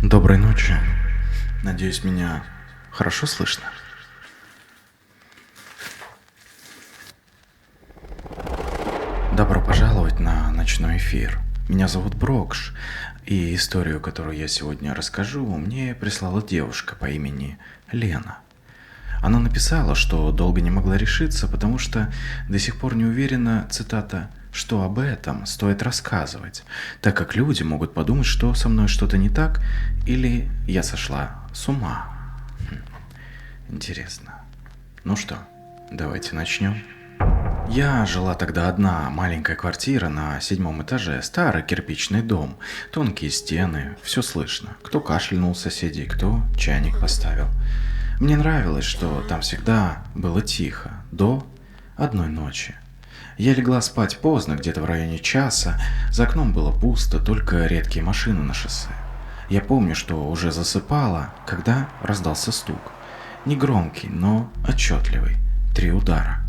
Доброй ночи. Надеюсь, меня хорошо слышно? Добро пожаловать на ночной эфир. Меня зовут Брокш, и историю, которую я сегодня расскажу, мне прислала девушка по имени Лена. Она написала, что долго не могла решиться, потому что до сих пор не уверена, цитата, что об этом стоит рассказывать, так как люди могут подумать, что со мной что-то не так, или я сошла с ума. Интересно. Ну что, давайте начнем. Я жила тогда одна, маленькая квартира на 7 этаже, старый кирпичный дом, тонкие стены, все слышно. Кто кашлянул соседей, кто чайник поставил. Мне нравилось, что там всегда было тихо, до одной ночи. Я легла спать поздно, где-то в районе часа, за окном было пусто, только редкие машины на шоссе. Я помню, что уже засыпала, когда раздался стук. Негромкий, но отчетливый. 3 удара.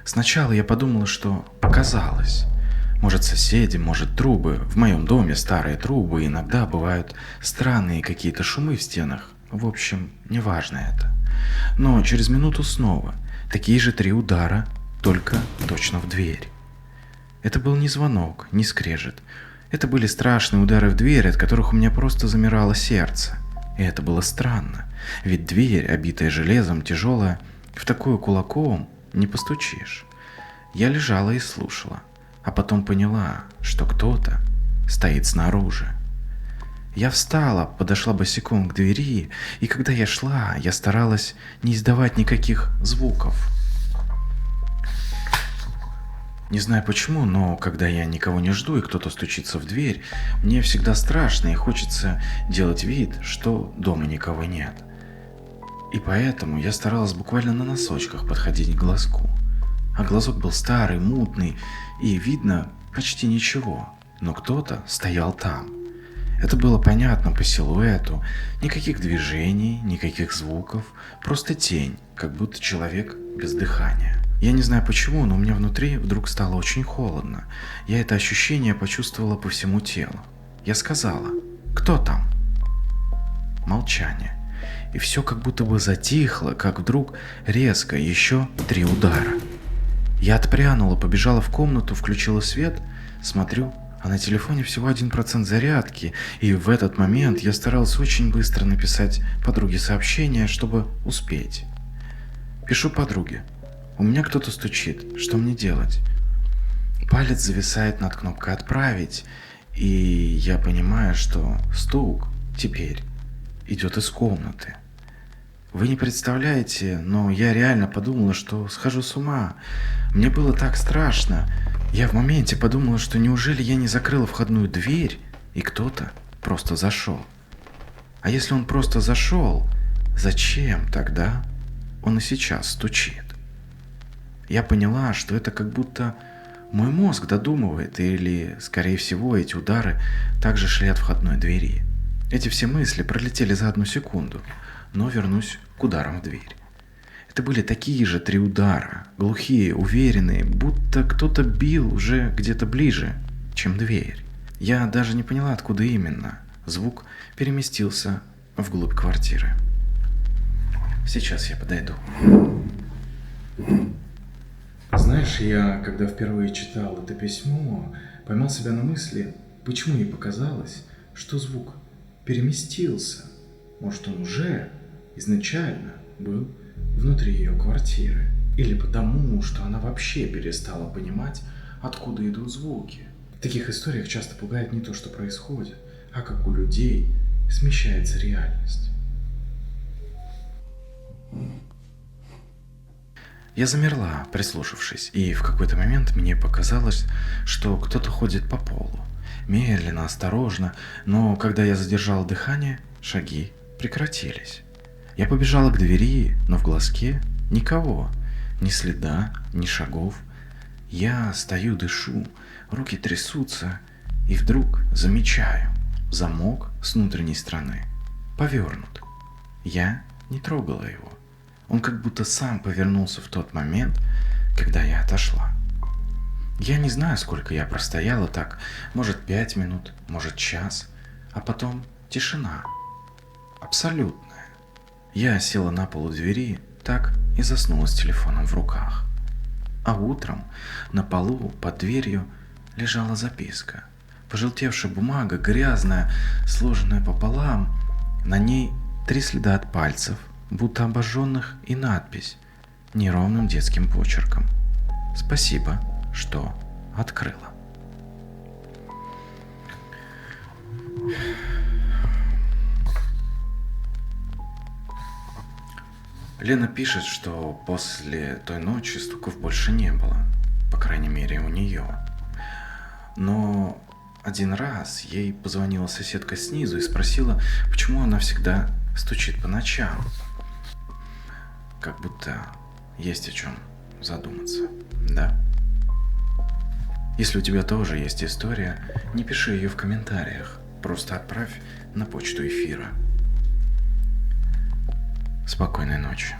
Сначала я подумала, что показалось. Может, соседи, может, трубы. В моем доме старые трубы, иногда бывают странные какие-то шумы в стенах. В общем, неважно это. Но через минуту снова такие же 3 удара, только точно в дверь. Это был не звонок, не скрежет. Это были страшные удары в дверь, от которых у меня просто замирало сердце. И это было странно, ведь дверь, обитая железом, тяжелая, в такую кулаком не постучишь. Я лежала и слушала, а потом поняла, что кто-то стоит снаружи. Я встала, подошла босиком к двери, и когда я шла, я старалась не издавать никаких звуков. Не знаю почему, но когда я никого не жду и кто-то стучится в дверь, мне всегда страшно и хочется делать вид, что дома никого нет. И поэтому я старалась буквально на носочках подходить к глазку. А глазок был старый, мутный, и видно почти ничего, но кто-то стоял там. Это было понятно по силуэту, никаких движений, никаких звуков, просто тень, как будто человек без дыхания. Я не знаю почему, но у меня внутри вдруг стало очень холодно. Я это ощущение почувствовала по всему телу. Я сказала: «Кто там?» Молчание. И все как будто бы затихло, как вдруг резко еще 3 удара. Я отпрянула, побежала в комнату, включила свет, смотрю, а на телефоне всего 1% зарядки, и в этот момент я старалась очень быстро написать подруге сообщение, чтобы успеть. Пишу подруге: «У меня кто-то стучит, что мне делать?» Палец зависает над кнопкой «Отправить», и я понимаю, что стук теперь идет из комнаты. Вы не представляете, но я реально подумала, что схожу с ума. Мне было так страшно. Я в моменте подумала, что неужели я не закрыла входную дверь, и кто-то просто зашел. А если он просто зашел, зачем тогда он и сейчас стучит? Я поняла, что это как будто мой мозг додумывает, или, скорее всего, эти удары также шли от входной двери. Эти все мысли пролетели за 1 секунду, но вернусь к ударам в дверь. Это были такие же 3 удара, глухие, уверенные, будто кто-то бил уже где-то ближе, чем дверь. Я даже не поняла, откуда именно. Звук переместился вглубь квартиры. Сейчас я подойду. Знаешь, я, когда впервые читал это письмо, поймал себя на мысли, почему ей показалось, что звук переместился. Может, он уже изначально был внутри ее квартиры. Или потому, что она вообще перестала понимать, откуда идут звуки. В таких историях часто пугает не то, что происходит, а как у людей смещается реальность. Я замерла, прислушавшись, и в какой-то момент мне показалось, что кто-то ходит по полу. Медленно, осторожно, но когда я задержал дыхание, шаги прекратились. Я побежала к двери, но в глазке никого, ни следа, ни шагов. Я стою, дышу, руки трясутся, и вдруг замечаю: замок с внутренней стороны повернут. Я не трогала его. Он как будто сам повернулся в тот момент, когда я отошла. Я не знаю, сколько я простояла так. Может, 5 минут, может, час. А потом тишина. Абсолютная. Я села на полу двери, так и заснула с телефоном в руках. А утром на полу под дверью лежала записка. Пожелтевшая бумага, грязная, сложенная пополам. На ней 3 следа от пальцев, будто обожженных, и надпись неровным детским почерком: «Спасибо, что открыла». Лена пишет, что после той ночи стуков больше не было, по крайней мере у нее. Но один раз ей позвонила соседка снизу и спросила, почему она всегда стучит по ночам. Как будто есть о чем задуматься, да? Если у тебя тоже есть история, не пиши ее в комментариях, просто отправь на почту эфира. Спокойной ночи.